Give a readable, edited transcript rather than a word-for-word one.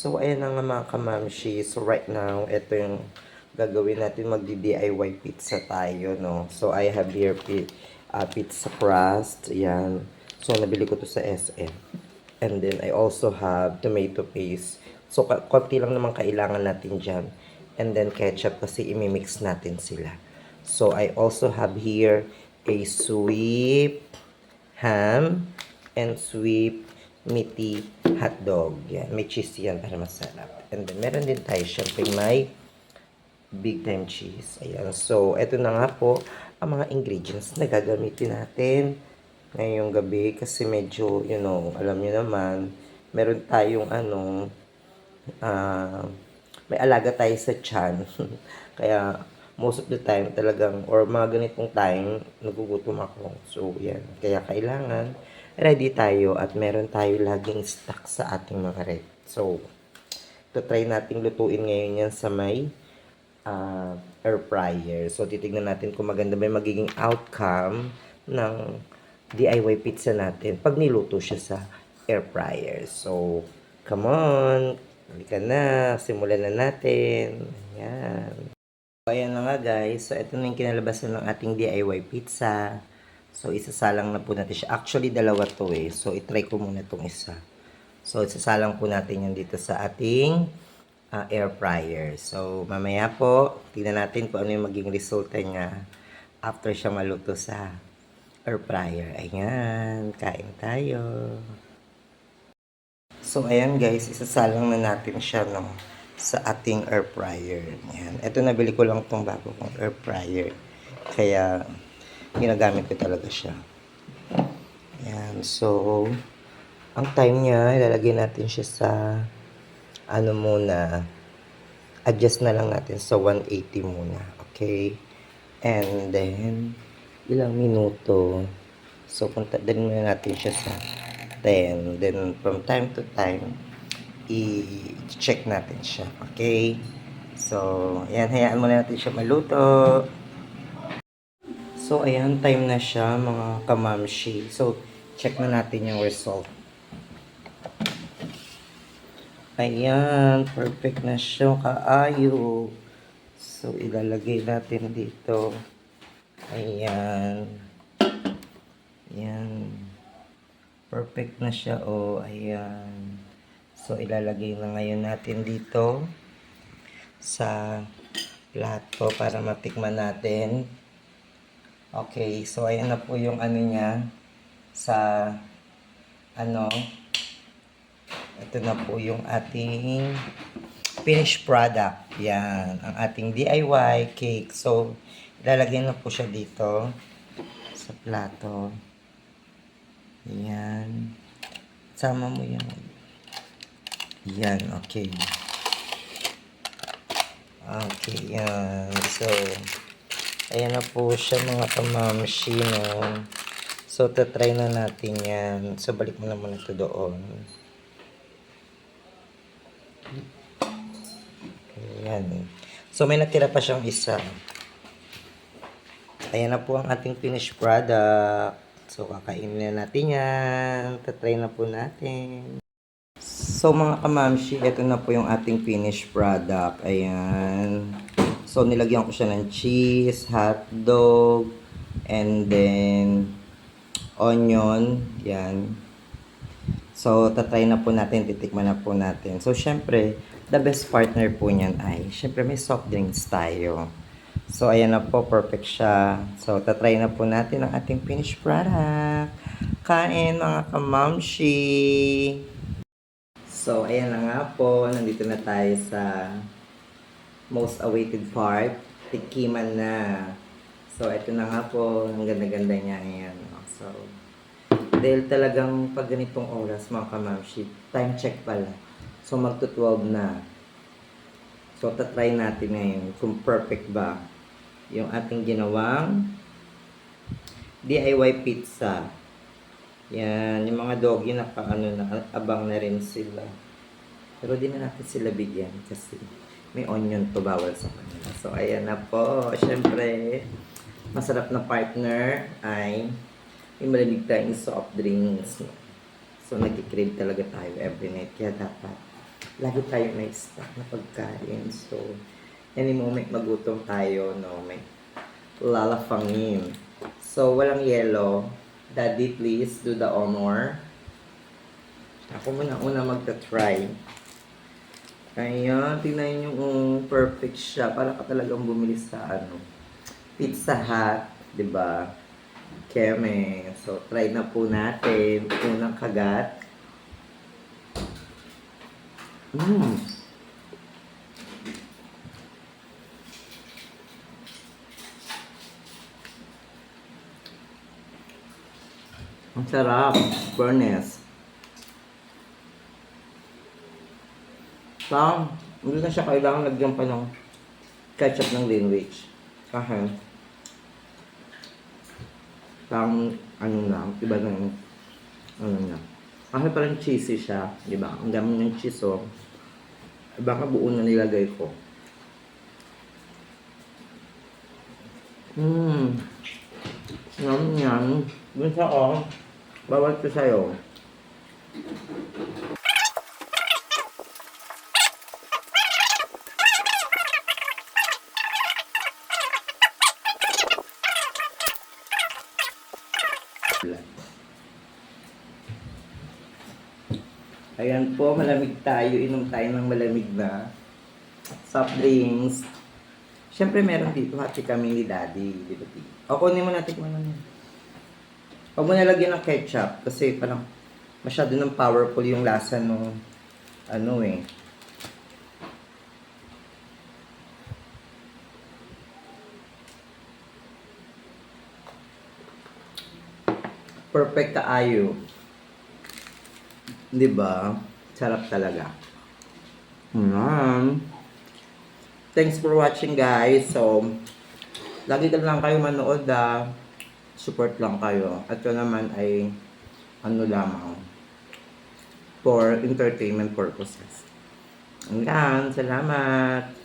So, ayan na nga mga kamamshi. So, right now, ito yung gagawin natin. Magdi-DIY pizza tayo, no? So, I have here pizza crust. Ayan. So, nabili ko to sa SM. And then, I also have tomato paste. So, konti lang naman kailangan natin dyan. And then, ketchup kasi imimix natin sila. So, I also have here a sweet ham and sweet meaty hotdog. Yan. May cheese yan para masarap. And then, meron din tayo syempre may big time cheese. Ayan. So, eto na nga po ang mga ingredients na gagamitin natin ngayong gabi. Kasi medyo, you know, alam nyo naman, meron tayong may alaga tayo sa tiyan. Kaya, most of the time talagang, or mga ganitong time, nagugutom ako. So, yan. Kaya kailangan, ready tayo at meron tayo laging stock sa ating mga rep. So, try nating lutuin ngayon yan sa may air fryer. So, titignan natin kung maganda ba yung magiging outcome ng DIY pizza natin pag niluto siya sa air fryer. So, come on! Halika na, simulan na natin. Ayan. So, ayan na nga guys. So, ito na yung kinalabasan ng ating DIY pizza. So, isasalang na po natin siya. Actually, dalawa to eh. So, itry ko muna itong isa. So, isasalang po natin yan dito sa ating air fryer. So, mamaya po, tingnan natin kung ano yung maging resulta niya after siya maluto sa air fryer. Ayan, kain tayo. So, ayan guys, isasalang na natin siya no, sa ating air fryer. Ayan. Ito, nabili ko lang itong bago kong air fryer. Kaya, ginagamit ko talaga siya. Ayan. So, ang time niya, ilalagay natin siya sa, muna, adjust na lang natin sa 180 muna. Okay? And then, ilang minuto. So, din muna natin siya sa 10. Then, from time to time, i-check natin siya. Okay? So, ayan, hayaan muna natin siya maluto. So, ayan, time na siya, mga kamamshi. So, check na natin yung result. Ayan, perfect na siya, kaayo. So, ilalagay natin dito. Ayan. Ayan. Perfect na siya, oh. Ayan. So, ilalagay na ngayon natin dito sa plato para matikman natin. Okay, so ayan na po yung niya sa ito na po yung ating finished product. Yan, ang ating DIY cake. So, ilalagay na po siya dito sa plato. Yan. Sama mo yan. Yan, okay. Okay, yan. So, ayan na po siya mga kamamshi, no? So, tatry na natin yan. So, balik mo naman ito doon. Ayan. So, may natira pa siyang isa. Ayan na po ang ating finished product. So, kakainin na natin yan. Tatry na po natin. So, mga kamamshi, ito na po yung ating finished product. Ayan. So, nilagyan ko siya ng cheese, hotdog, and then onion. Yan. So, tatry na po natin, titikman na po natin. So, syempre, the best partner po niyan ay, syempre, may soft drinks tayo. So, ayan na po, perfect siya. So, tatry na po natin ang ating finished product. Kain, mga kamamshi! So, ayan na nga po, nandito na tayo sa most awaited part, tikiman na. So, ito na nga po, ang ganda-ganda niya. Ayan. So, dahil talagang pag ganitong oras, mga kamamshi, time check pala. So, magto-12 na. So, tatry natin ngayon kung perfect ba yung ating ginawang DIY pizza. Yan, yung mga doggy abang na rin sila. Pero di na natin sila bigyan kasi may onion to, bawal sa kanila. So, ayan na po. Siyempre, masarap na partner ay may malamig tayong soft drinks. So, nagkikrave talaga tayo every night. Kaya dapat lagi tayo may stock na pagkain. So, any moment magutom tayo, no, may lalafangin. So, walang yellow. Daddy, please do the honor. Ako muna una magta-try. Ayan, tingnan nyo, perfect siya. Para ka talagang bumili sa ano, Pizza Hut, di ba? Keme. So, try na po natin. Unang kagat. Ang sarap. Furnace. Parang, hindi na siya kailangan lagyan pa ng ketchup ng Greenwich. Kasi, parang, ano na, iba na yung, ano na. Kasi parang cheesy siya, di ba? Ang dami ng cheese, oh. Baka buo na nilagay ko. Yum, yum. Dun sa, oh. Bawal ko sa'yo. Ayan po, malamig tayo. Inom tayo ng malamig na soft drinks. Siyempre, meron dito hati kami ni Daddy. Di ba? O, kunin mo natin kung ano yun. Huwag mo nalagyan ng ketchup kasi parang masyado ng powerful yung lasa nung ano eh. Perfect kaayo. Di ba? Sarap talaga. Thanks for watching, guys. So, lagi ka lang kayo manood, support lang kayo. At yun naman ay ano lamang for entertainment purposes. Hanggang, salamat!